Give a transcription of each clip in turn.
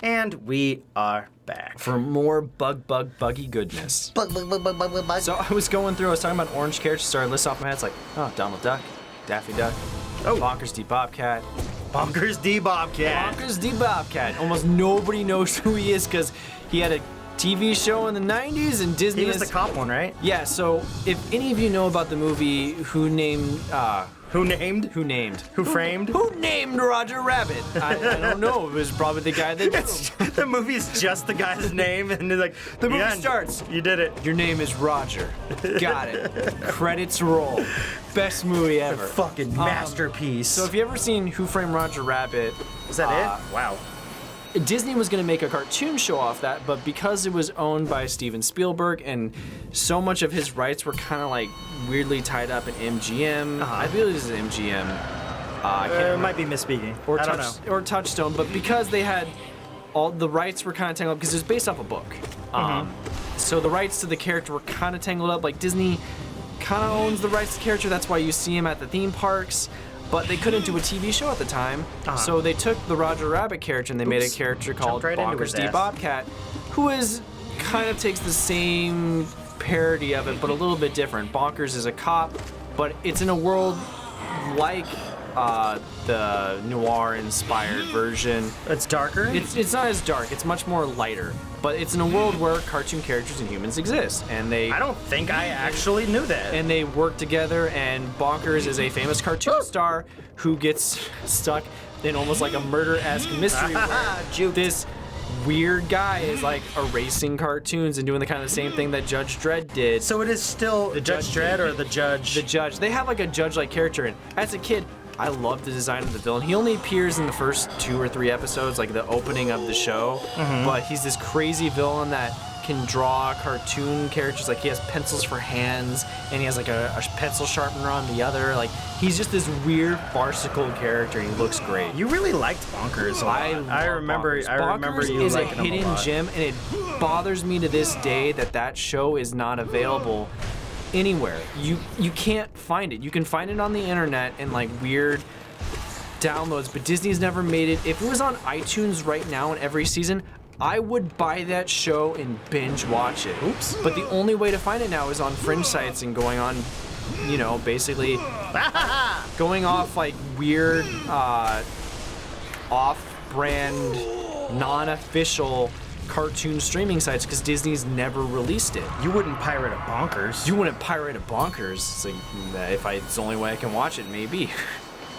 And we are back. For more buggy goodness. Bug. So I was going through, I was talking about orange characters, started listing off my head. It's like, oh, Donald Duck, Daffy Duck, Bonkers D. Bobcat. Bonkers D. Bobcat. Bonkers D. Bobcat. Almost nobody knows who he is because he had a TV show in the 90s and Disney He was the cop one, right? Yeah, so if any of you know about the movie Who Framed? Who named Roger Rabbit? I don't know. It was probably the guy that did. The movie's just the guy's name, and they're like, the movie starts. You did it. Your name is Roger. Got it. Credits roll. Best movie ever. Fucking masterpiece. So if you ever seen Who Framed Roger Rabbit? Is that it? Wow. Disney was going to make a cartoon show off that, but because it was owned by Steven Spielberg and so much of his rights were kind of like weirdly tied up in MGM. I believe this is MGM. I can't remember. Might be misspeaking. Or I don't know. Or Touchstone, but because they had all the rights were kind of tangled up because it was based off a book. So the rights to the character were kind of tangled up. Like Disney kind of owns the rights to the character. That's why you see him at the theme parks. But they couldn't do a TV show at the time, so they took the Roger Rabbit character and they made a character called Bonkers D. Bobcat, who is kind of takes the same parody of it, but a little bit different. Bonkers is a cop, but it's in a world like the noir-inspired version. It's darker? It's not as dark. It's much more lighter. But it's in a world where cartoon characters and humans exist, and they. I don't think I actually knew that. And they work together. And Bonkers is a famous cartoon star who gets stuck in almost like a murder-esque mystery where this weird guy is like erasing cartoons and doing the kind of the same thing that Judge Dredd did. So it is still the Judge Dredd or the Judge? The Judge. They have like a judge-like character, and as a kid, I love the design of the villain. He only appears in the first 2 or 3 episodes, like the opening of the show. But he's this crazy villain that can draw cartoon characters. Like he has pencils for hands, and he has like a pencil sharpener on the other. Like he's just this weird farcical character, and he looks great. You really liked Bonkers a lot. I remember you liking a him hidden a lot. gem, and it bothers me to this day that show is not available anywhere. You can't find it. You can find it on the internet in like weird downloads, but Disney's never made it. If it was on iTunes right now in every season, I would buy that show and binge watch it. Oops. But the only way to find it now is on fringe sites and going on, you know, basically going off like weird off-brand, non-official cartoon streaming sites because Disney's never released it. You wouldn't pirate a Bonkers. You wouldn't pirate a Bonkers. It's like, it's the only way I can watch it, maybe.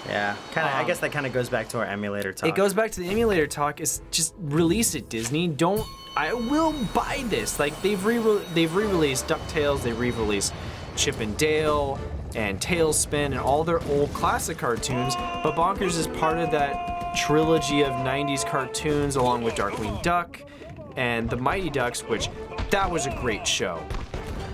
Yeah, kind of. I guess that kind of goes back to our emulator talk. It goes back to the emulator talk. Is just release it, Disney. Don't. I will buy this. Like they've re-released DuckTales. They re-released Chip and Dale and Tailspin and all their old classic cartoons. But Bonkers is part of that trilogy of '90s cartoons, along with Darkwing Duck and the Mighty Ducks, which that was a great show.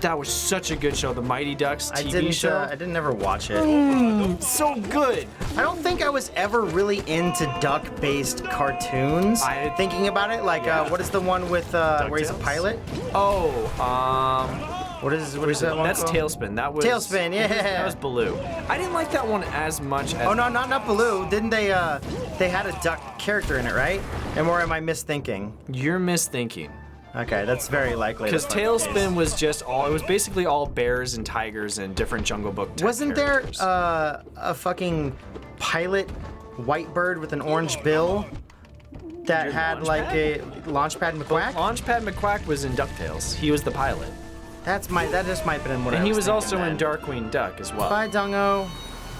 That was such a good show, the Mighty Ducks TV show. I didn't ever watch it. So good. I don't think I was ever really into duck-based cartoons. Thinking about it, like what is the one with where he's a pilot? Oh, what is that one? That's called? Tailspin. That was Tailspin. Yeah. That was Baloo. I didn't like that one as much as. Oh no, not Baloo. Didn't they? They had a duck character in it, right? And or am I misthinking? You're misthinking. Okay, that's very likely. Because Tailspin was just all. It was basically all bears and tigers and different Jungle Book type Wasn't characters. there a fucking pilot white bird with an orange bill that had like a Launchpad McQuack? Launchpad McQuack was in DuckTales. He was the pilot. That just might have been what I was And he was thinking also then. in Darkwing Duck as well. Bye, Dungo.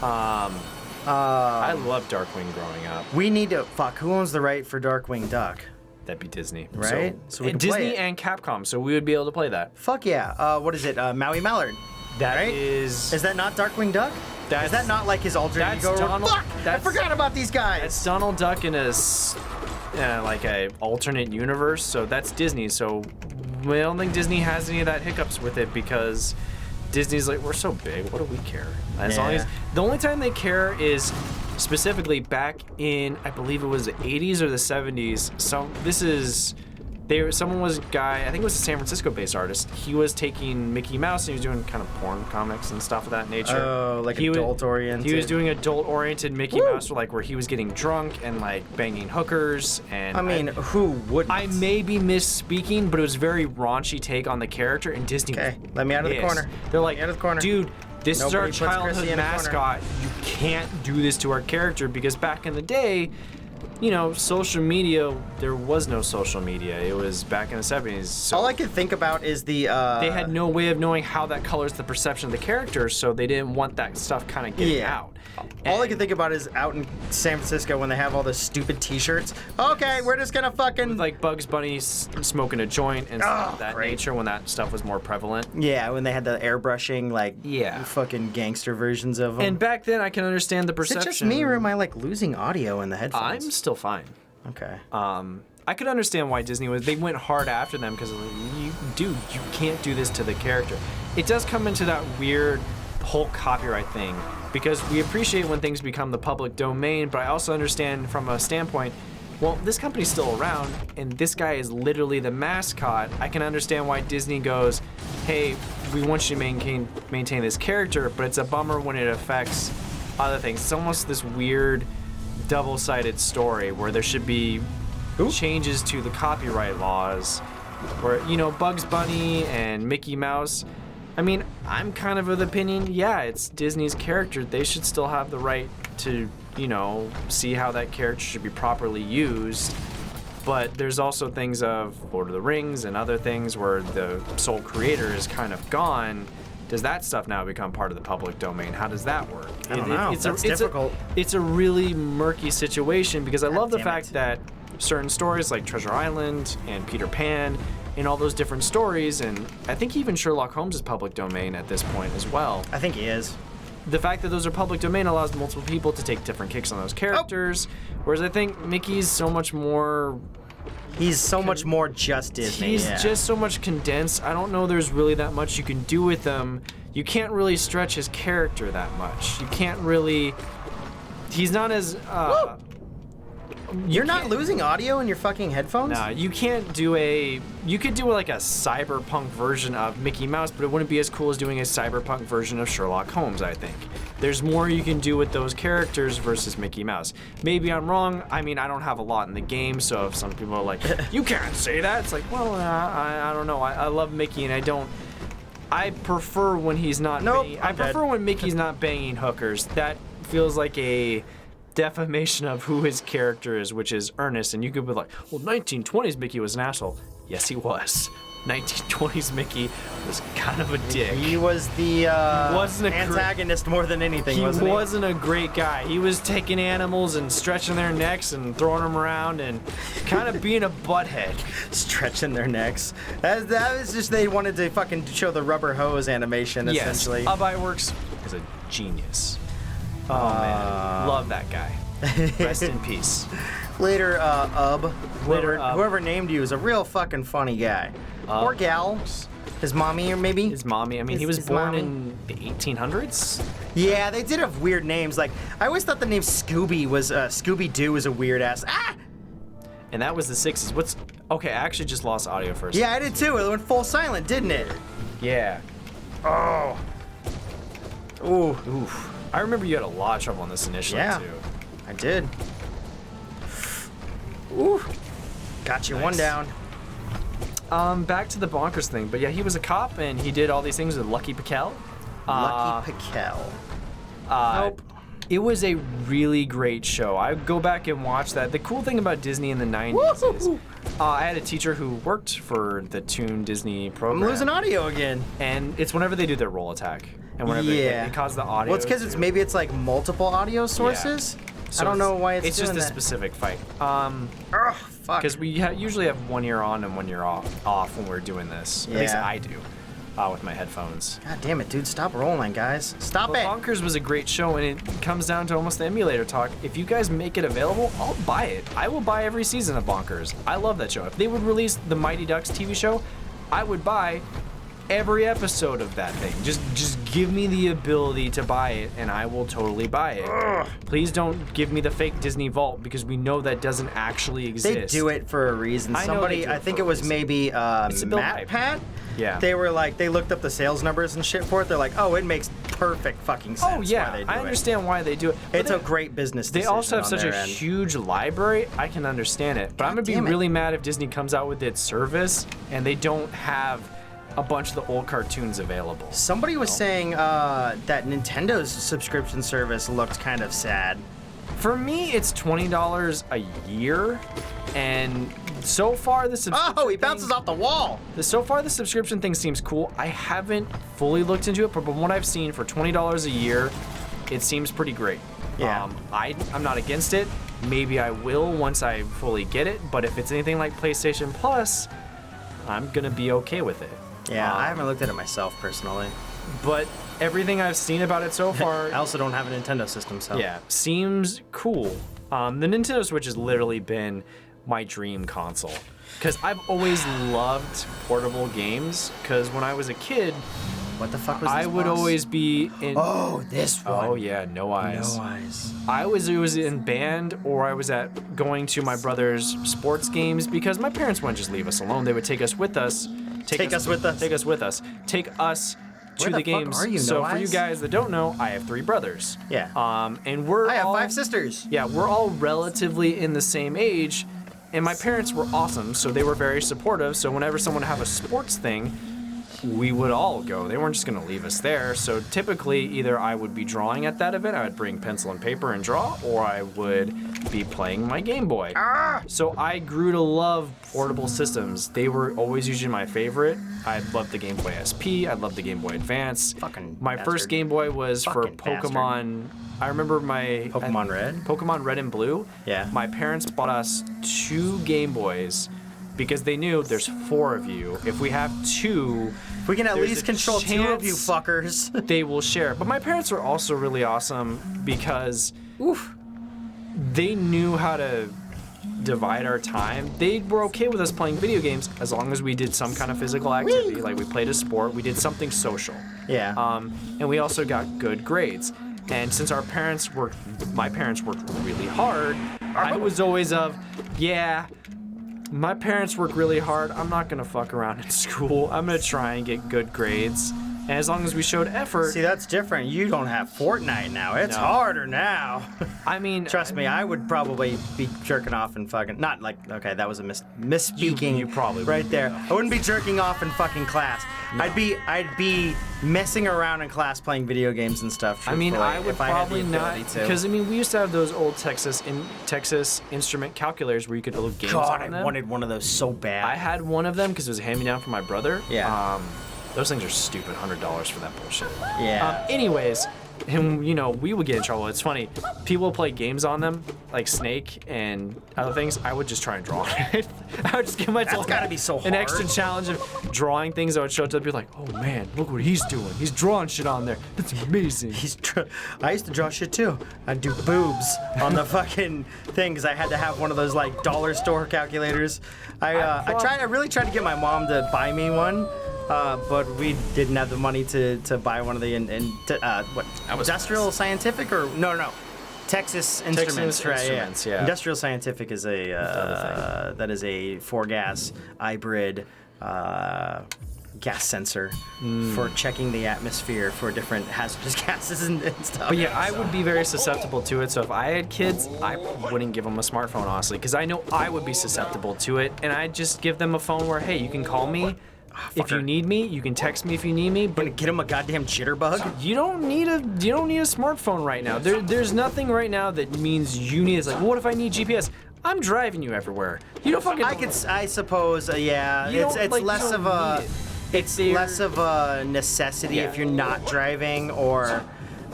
I loved Darkwing growing up. We need to who owns the right for Darkwing Duck? That'd be Disney, right? So we can play Disney it. and Capcom, so we would be able to play that. Fuck yeah! What is it? Maui Mallard. That right? is that not Darkwing Duck? Is that not like his alter ego? Donald, Fuck! I forgot about these guys. That's Donald Duck in a like a alternate universe. So that's Disney. So I don't think Disney has any of that hiccups with it because Disney's like, we're so big. What do we care? As long as the only time they care is specifically back in, I believe it was the 80s or the 70s. So this is Someone was a guy, I think it was a San Francisco-based artist. He was taking Mickey Mouse and he was doing kind of porn comics and stuff of that nature. Oh, like adult-oriented. He was doing adult-oriented Mickey Mouse, like where he was getting drunk and like banging hookers. And I mean, who wouldn't? I may be misspeaking, but it was a very raunchy take on the character, and Disney. Okay, let me out of the corner. They're like, out of the corner. Dude, this is our Nobody puts Chrissy childhood in a corner. mascot. You can't do this to our character because back in the day, you know, social media, there was no social media. It was back in the 70s. So All I can think about is the. they had no way of knowing how that colors the perception of the character, so they didn't want that stuff kind of getting out. All I can think about is out in San Francisco when they have all the stupid T-shirts. Okay, we're just gonna fucking. Like Bugs Bunny smoking a joint and stuff of that great. nature when that stuff was more prevalent. Yeah, when they had the airbrushing, like fucking gangster versions of them. And back then, I can understand the is perception. it just me or am I like losing audio in the headphones? I'm still fine. Okay. I could understand why Disney they went hard after them because, dude, you can't do this to the character. It does come into that weird whole copyright thing because we appreciate when things become the public domain, but I also understand from a standpoint, well, this company's still around and this guy is literally the mascot. I can understand why Disney goes, hey, we want you to maintain this character, but it's a bummer when it affects other things. It's almost this weird double-sided story where there should be changes to the copyright laws where, you know, Bugs Bunny and Mickey Mouse, I mean, I'm kind of the opinion, yeah, it's Disney's character. They should still have the right to, you know, see how that character should be properly used. But there's also things of Lord of the Rings and other things where the sole creator is kind of gone. Does that stuff now become part of the public domain? How does that work? I don't know. That's difficult. It's a really murky situation because I love the damn fact it. that certain stories like Treasure Island and Peter Pan and all those different stories, and I think even Sherlock Holmes is public domain at this point as well. I think he is. The fact that those are public domain allows multiple people to take different kicks on those characters, whereas I think Mickey's so much more... He's so much more just Disney. He's yeah. just so much condensed. I don't know there's really that much you can do with him. You can't really stretch his character that much. You can't really... He's not as... You're not losing audio in your fucking headphones? Nah, you can't do a... You could do like a cyberpunk version of Mickey Mouse, but it wouldn't be as cool as doing a cyberpunk version of Sherlock Holmes, I think. There's more you can do with those characters versus Mickey Mouse. Maybe I'm wrong. I mean, I don't have a lot in the game, so if some people are like, you can't say that, it's like, well, I don't know. I love Mickey, and I don't... I prefer when he's not... I prefer when Mickey's not banging hookers. That feels like a... defamation of who his character is, which is Ernest, and you could be like, well, 1920s Mickey was an asshole. Yes, he was. 1920s Mickey was kind of a dick. He was the antagonist more than anything, wasn't he? He wasn't a great guy. He was taking animals and stretching their necks and throwing them around and kind of being a butthead. Stretching their necks. That was just, they wanted to fucking show the rubber hose animation, essentially. Yes, Works is a genius. Oh, man. Love that guy. Rest in peace. Later, whoever named you is a real fucking funny guy. Or gal. His mommy, or maybe? His mommy. I mean, he was born in the 1800s? Yeah, they did have weird names. Like, I always thought the name Scooby-Doo was a weird ass. Ah! And that was the 60s. Okay, I actually just lost audio for a second. Yeah, I did too. It went full silent, didn't it? Yeah. Oh. Ooh. Oof. I remember you had a lot of trouble on this initially, too. I did. Ooh. Got you. Nice. One down. Back to the bonkers thing. But yeah, he was a cop, and he did all these things with Lucky Piquel. Lucky Piquel. Nope. It was a really great show. I go back and watch that. The cool thing about Disney in the 90s is I had a teacher who worked for the Toon Disney program. I'm losing audio again. And it's whenever they do their roll attack. And whenever it causes the audio. Well, it's because maybe it's like multiple audio sources. Yeah. So I don't know why it's just doing a that. specific fight. Fuck. Because we usually have 1 ear on and 1 ear off when we're doing this. Yeah. At least I do. With my headphones. God damn it, dude. Stop rolling, guys. Stop it. Bonkers was a great show, and it comes down to almost the emulator talk. If you guys make it available, I'll buy it. I will buy every season of Bonkers. I love that show. If they would release the Mighty Ducks TV show, I would buy every episode of that thing. Just give me the ability to buy it, and I will totally buy it. Ugh. Please don't give me the fake Disney Vault, because we know that doesn't actually exist. They do it for a reason. I know Somebody, they do it I think for it a was reason. maybe It's a build Matt hype. Pat. Yeah. They were like, they looked up the sales numbers and shit for it. They're like, oh, it makes perfect fucking sense. Oh yeah, why they do I understand why they do it. But It's a great business They decision also have on such their a end. huge library. I can understand it, but I'm gonna be damn it. really mad if Disney comes out with its service and they don't have a bunch of the old cartoons available. Somebody was saying that Nintendo's subscription service looked kind of sad. For me, it's $20 a year, and so far the subscription Oh, he bounces off the wall. So far the subscription thing seems cool. I haven't fully looked into it, but from what I've seen, for $20 a year, it seems pretty great. Yeah. I'm not against it. Maybe I will once I fully get it, but if it's anything like PlayStation Plus, I'm gonna be okay with it. Yeah, I haven't looked at it myself personally. But everything I've seen about it so far, I also don't have a Nintendo system, so. yeah, seems cool. The Nintendo Switch has literally been my dream console, because I've always loved portable games, because when I was a kid, What the fuck was this I would boss? always be in... Oh, this one. Oh yeah, No Eyes. No eyes. I was in band, or I was going to my brother's sports games, because my parents wouldn't just leave us alone. They would take us with us. Take us with us. Take us with us. Take us to Where the the fuck games. are you, So No for you Eyes? guys that don't know, I have 3 brothers. Yeah. And we're I have all, 5 sisters. Yeah, we're all relatively in the same age, and my parents were awesome, so they were very supportive. So whenever someone had a sports thing, we would all go. They weren't just gonna leave us there. So typically, either I would be drawing at that event, I would bring pencil and paper and draw, or I would be playing my Game Boy. So I grew to love portable systems. They were always usually my favorite. I loved the Game Boy SP. I loved the Game Boy Advance. Fucking my bastard. first Game Boy was Fucking for Pokemon. I remember my Pokemon Red? Pokemon Red and Blue. Yeah. My parents bought us 2 Game Boys because they knew there's 4 of you. If we have 2, We can at there's least a control 2 of you chance fuckers. they will share. But my parents were also really awesome because they knew how to divide our time. They were okay with us playing video games as long as we did some kind of physical activity, like we played a sport, we did something social. Yeah. And we also got good grades. And since my parents worked really hard, I was always my parents work really hard. I'm not gonna fuck around in school. I'm gonna try and get good grades. And as long as we showed effort, See, that's different. You don't have Fortnite now. It's No. harder now. I mean, Trust me, I would probably be jerking off and fucking not like okay, that was a misspeaking. You probably right would, there. I wouldn't be jerking off in fucking class. No. I'd be messing around in class playing video games and stuff. I mean, truthfully, I would if I probably had the not, ability to. because I mean, we used to have those old Texas instrument calculators where you could load games God, on I them. wanted one of those so bad. I had one of them because it was a hand-me-down from my brother. Yeah. Those things are stupid, $100 for that bullshit. Yeah. Anyways, and we would get in trouble. It's funny. People would play games on them, like Snake and other things. I would just try and draw it. I would just give myself That's gotta be so an hard. extra challenge of drawing things. I would show it to be like, oh man, look what he's doing. He's drawing shit on there. That's amazing. I used to draw shit too. I'd do boobs on the fucking thing because I had to have one of those like dollar store calculators. I really tried to get my mom to buy me one. But we didn't have the money to buy one of the Industrial Scientific or no Texas Instruments, right? Instruments, yeah. Industrial Scientific is that is a 4-gas hybrid gas sensor for checking the atmosphere for different hazardous gases and stuff. But yeah, I would be very susceptible to it. So if I had kids, I wouldn't give them a smartphone, honestly, because I know I would be susceptible to it, and I'd just give them a phone where, hey, you can call me. If you need me, you can text me if you need me. But Get him a goddamn jitterbug. you don't need a smartphone right now. There's nothing right now that means you need. It's like, what if I need GPS? I'm driving you everywhere. You don't fucking. I suppose, yeah. You It's don't, like, less you of don't a. need it. It's less of a necessity if you're not driving or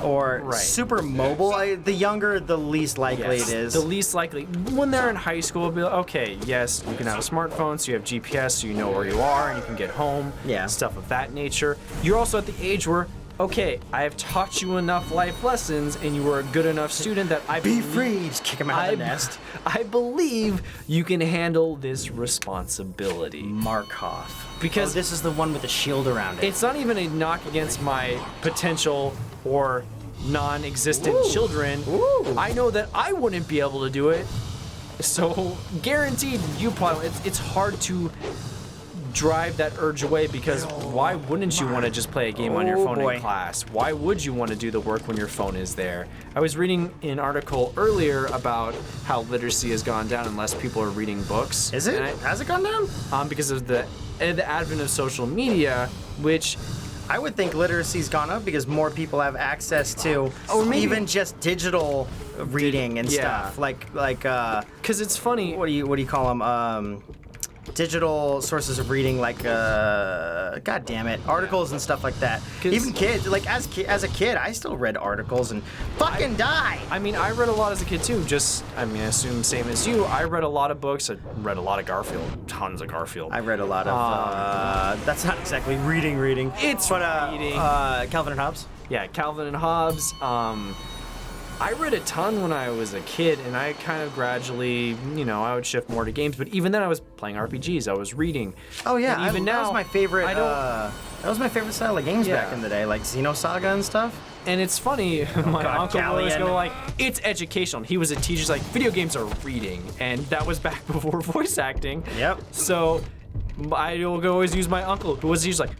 Right. super mobile. The younger, the least likely Yes, it is. the least likely. When they're in high school, it'll be like, okay, yes, you can have a smartphone, so you have GPS, so you know where you are, and you can get home. Yeah. Stuff of that nature. You're also at the age where okay, I have taught you enough life lessons, and you were a good enough student that I Be free. Just kick him out of the nest. I believe you can handle this responsibility. Markov. Because this is the one with the shield around it. it's not even a knock against my potential or non-existent children. I know that I wouldn't be able to do it. So guaranteed, you probably it's hard to drive that urge away, because why wouldn't you want to just play a game on your phone in class? Why would you want to do the work when your phone is there? I was reading an article earlier about how literacy has gone down and less people are reading books. Is it? Has it gone down? Because of the advent of social media, which I would think literacy's gone up because more people have access to even just digital reading and stuff. Like because it's funny. What do you call them? Digital sources of reading, like god damn it, articles and stuff like that. Even kids, like as a kid, I still read articles and fucking die. I mean, I read a lot as a kid too. I assume same as you. I read a lot of books. I read a lot of Garfield, tons of Garfield. I read a lot of. That's not exactly reading. It's reading. Calvin and Hobbes. Yeah, Calvin and Hobbes. I read a ton when I was a kid, and I kind of gradually, I would shift more to games. But even then, I was playing RPGs. I was reading. Oh yeah, and even now, that was my favorite. That was my favorite style of games back in the day, like Xenosaga and stuff. And it's funny, my uncle would always go like, "It's educational." He was a teacher. He's like, "Video games are reading," and that was back before voice acting. Yep. So I will always use my uncle, who was like,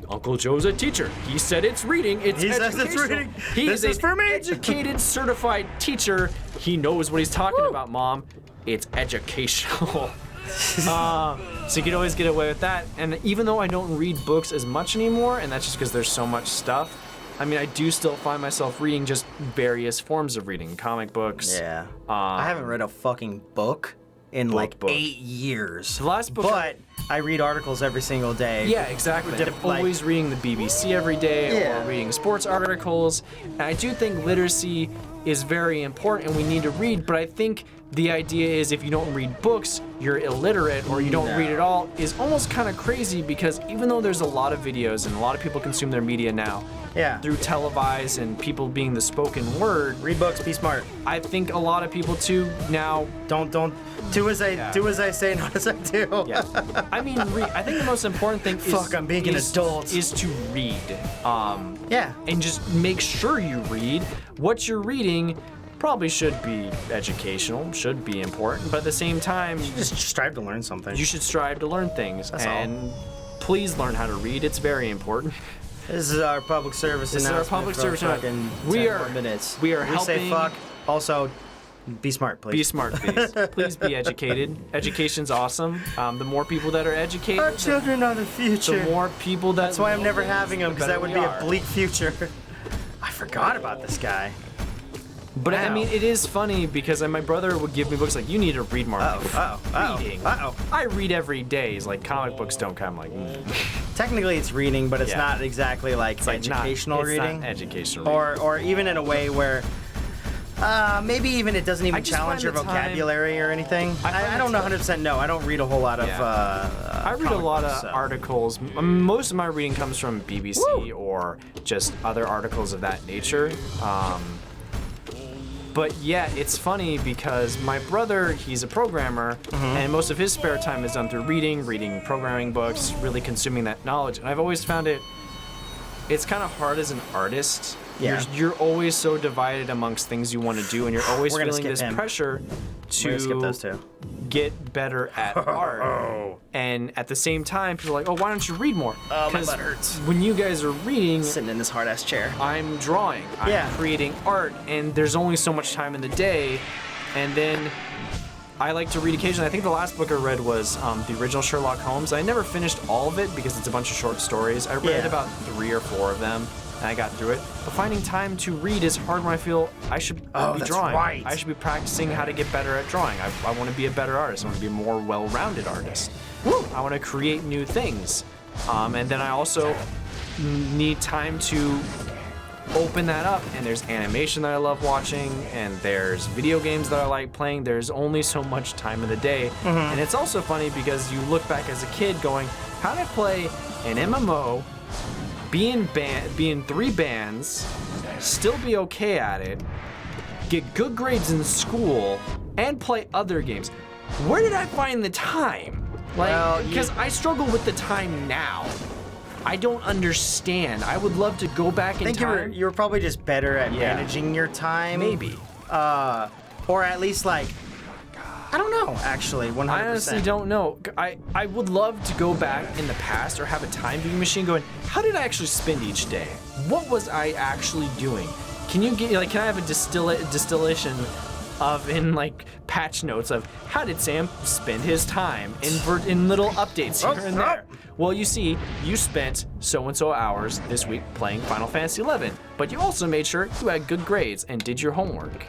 Uncle Joe's a teacher. He said it's reading. He says it's reading. He is an educated, certified teacher. He knows what he's talking about, Mom. It's educational. So you could always get away with that. And even though I don't read books as much anymore, and that's just because there's so much stuff, I mean, I do still find myself reading just various forms of reading. Comic books. Yeah. I haven't read a fucking book in like 8 years. The last book. But I read articles every single day. Yeah, exactly. I'm always reading the BBC every day, or reading sports articles. And I do think literacy is very important and we need to read, but I think the idea is if you don't read books, you're illiterate, or you don't read at all, is almost kind of crazy, because even though there's a lot of videos and a lot of people consume their media now through televised and people being the spoken word. Read books, be smart. I think a lot of people too now don't do as I say, not as I do. Yeah. I mean, I think the most important thing I'm being an adult. Is to read. Yeah. And just make sure you read. What you're reading probably should be educational, should be important, but at the same time, you just strive to learn something. You should strive to learn things. That's and please learn how to read. It's very important. This is our public service announcement. This is our public service announcement. We are minutes. We are helping. We say fuck. Also, be smart, please. Be smart, please. Please be educated. Education's awesome. The more people that are educated, our children are the future. The more people that. That's why I'm never having them, because that would be a bleak future. I forgot about this guy. But I mean, it is funny because my brother would give me books like, you need to read more. Reading. I read every day. He's like, comic books don't come. I'm like, Technically it's reading, but it's not exactly like educational reading. It's not educational reading. Or even in a way where maybe even it doesn't even challenge your vocabulary or anything. I don't know 100% know. I don't read a whole lot of I read a lot of articles. Most of my reading comes from BBC or just other articles of that nature. But yeah, it's funny because my brother, he's a programmer, and most of his spare time is done through reading programming books, really consuming that knowledge. And I've always found it's kind of hard as an artist. Yeah. You're always so divided amongst things you want to do, and you're always feeling this pressure to get better at art. And at the same time, people are like, oh, why don't you read more? Oh, my butt hurts. When you guys are reading... Sitting in this hard-ass chair. I'm drawing. I'm creating art, and there's only so much time in the day. And then I like to read occasionally. I think the last book I read was the original Sherlock Holmes. I never finished all of it because it's a bunch of short stories. I read about 3 or 4 of them, and I got through it. But finding time to read is hard when I feel I should be drawing. Right. I should be practicing how to get better at drawing. I want to be a better artist. I want to be a more well-rounded artist. I want to create new things. And then I also need time to open that up, and there's animation that I love watching, and there's video games that I like playing. There's only so much time in the day. And it's also funny because you look back as a kid going, how did I play an MMO be in 3 bands, still be okay at it, get good grades in school, and play other games. Where did I find the time? Like, because I struggle with the time now. I don't understand. I would love to go back in time. I think you were probably just better at managing your time. Maybe. Or at least like, I don't know, actually, 100%. I honestly don't know. I would love to go back in the past or have a time viewing machine going, how did I actually spend each day? What was I actually doing? Can I have a distillation in like patch notes of how did Sam spend his time in little updates here and there? Well, you see, you spent so-and-so hours this week playing Final Fantasy XI, but you also made sure you had good grades and did your homework.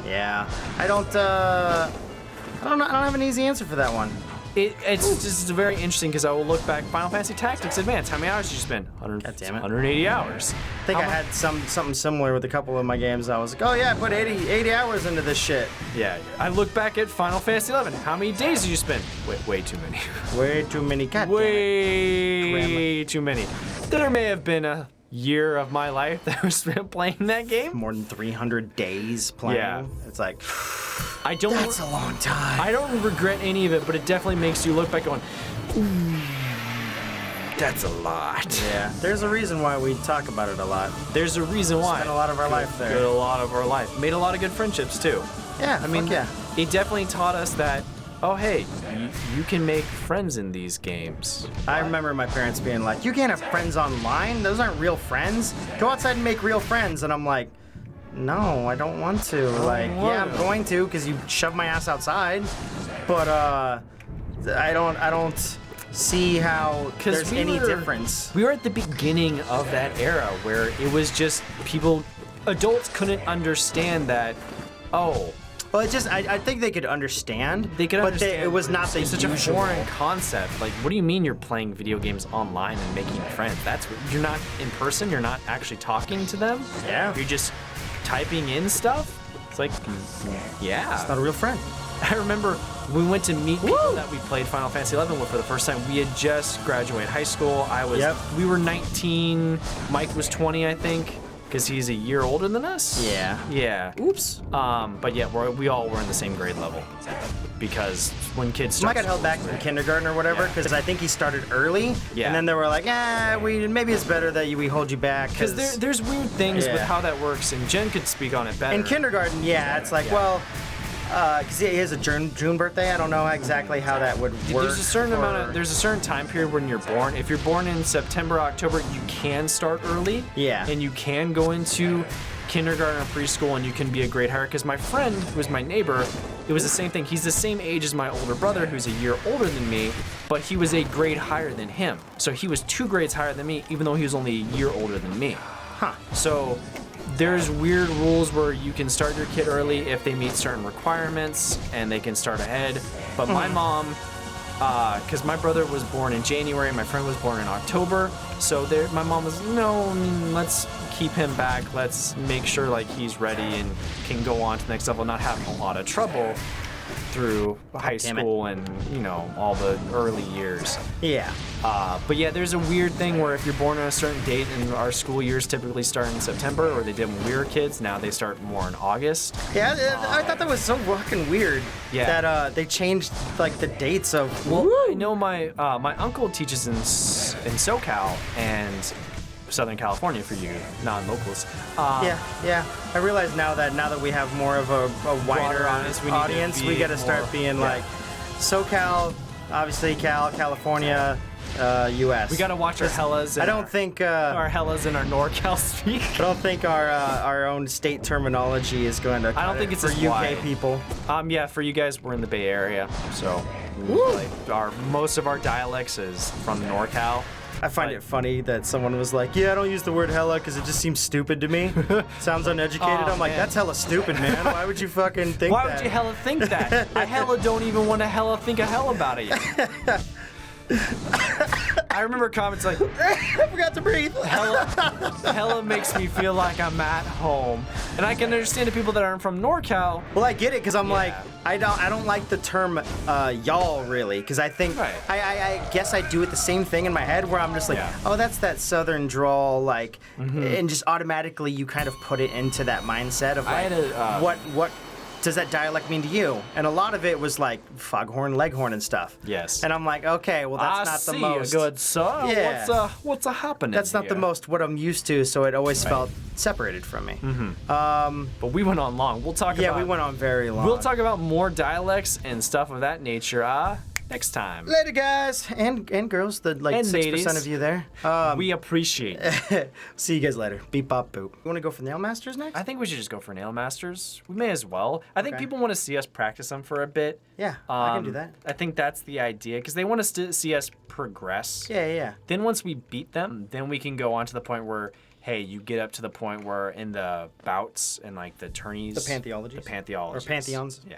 Yeah, I don't have an easy answer for that one. It's just very interesting because I will look back. Final Fantasy Tactics Advance. How many hours did you spend? 180 hours. I think I had something similar with a couple of my games. I was like, oh yeah, I put 80 hours into this shit. Yeah. I look back at Final Fantasy XI. How many days did you spend? Way too many. Way too many. God Way too many. There may have been a year of my life that was spent playing that game. More than 300 days playing. Yeah. It's like, that's a long time. I don't regret any of it, but it definitely makes you look back going, ooh, that's a lot. Yeah. There's a reason why we talk about it a lot. There's a reason why. Spent a lot of our life there. Made a lot of our life. Made a lot of good friendships too. Yeah. I mean, it definitely taught us that, oh, hey, you can make friends in these games. I remember my parents being like, you can't have friends online. Those aren't real friends. Go outside and make real friends. And I'm like, no, I don't want to. I'm going to because you shove my ass outside. But I don't see how there's any difference. We were at the beginning of that era where it was just adults couldn't understand that, oh, well, I think they could understand. But it was not the such usual. a foreign concept. Like, what do you mean you're playing video games online and making friends? You're not in person. You're not actually talking to them. Yeah. You're just typing in stuff. It's like, yeah. It's not a real friend. I remember we went to meet people that we played Final Fantasy XI with for the first time. We had just graduated high school. We were 19. Mike was 20, I think. Because he's a year older than us? Yeah. Oops. But yeah, we all were in the same grade level. Because when kids start... Mike got held back from kindergarten or whatever, because I think he started early. Yeah. And then they were like, maybe it's better that we hold you back. Because there's weird things with how that works, and Jen could speak on it better. In kindergarten, it's like, because he has a June birthday. I don't know exactly how that would work. There's a certain time period when you're born. If you're born in September, October, you can start early. Yeah. And you can go into kindergarten or preschool, and you can be a grade higher. Because my friend, who was my neighbor, it was the same thing. He's the same age as my older brother, who's a year older than me, but he was a grade higher than him. So he was 2 grades higher than me, even though he was only a year older than me. Huh. So there's weird rules where you can start your kid early if they meet certain requirements and they can start ahead. But my mom, because my brother was born in January, my friend was born in October, so my mom was, let's keep him back. Let's make sure like he's ready and can go on to the next level, not having a lot of trouble through high school and all the early years. Yeah. But yeah, there's a weird thing where if you're born on a certain date, and our school years typically start in September, or they did when we were kids, now they start more in August. Yeah, I thought that was so fucking weird. Yeah. That they changed like the dates of. Well, I know my uncle teaches in SoCal and Southern California for you non-locals. Yeah. I realize now that we have more of a wider audience, we got to start being like SoCal, obviously California, U.S. We got to watch our Hellas. I don't think our Hellas and our NorCal speak. I don't think our own state terminology is going to. I don't think it's for as UK wide. people. Yeah, for you guys, we're in the Bay Area, so most of our dialects is from NorCal. I find it funny that someone was like, I don't use the word hella because it just seems stupid to me. Sounds uneducated. I'm like, that's hella stupid, man. Why would you fucking think that? Why would you hella think that? I hella don't even want to hella think a hell about it yet. I remember comments like, I forgot to breathe. hella makes me feel like I'm at home. And I can understand the people that aren't from NorCal. Well, I get it because I'm Yeah. like, I don't like the term y'all really because I think Right. I guess I do it the same thing in my head where I'm just like, Yeah. oh, that's that southern drawl, like, and just automatically you kind of put it into that mindset of I like, had a, what does that dialect mean to you? And a lot of it was like foghorn, leghorn, and stuff. Yes. And I'm like, okay, well that's not the most. good son. Yeah. What's a happening? That's not the here? most what I'm used to, so it always felt separated from me. But we went on long. We'll talk Yeah, about we went on very long. We'll talk about more dialects and stuff of that nature next time. Later, guys and girls, the like And 6% ladies. of you there. We appreciate it. See you guys later. Beep bop boop. You want to go for Nail Masters next? I think we should just go for Nail Masters. We may as well. I think Okay. people want to see us practice them for a bit. Yeah, I can do that. I think that's the idea because they want us to see us progress. Yeah. Then once we beat them, then we can go on to the point where, hey, you get up to the point where in the bouts and like the tourneys. The pantheologies. The pantheologies. Or pantheons. Yeah.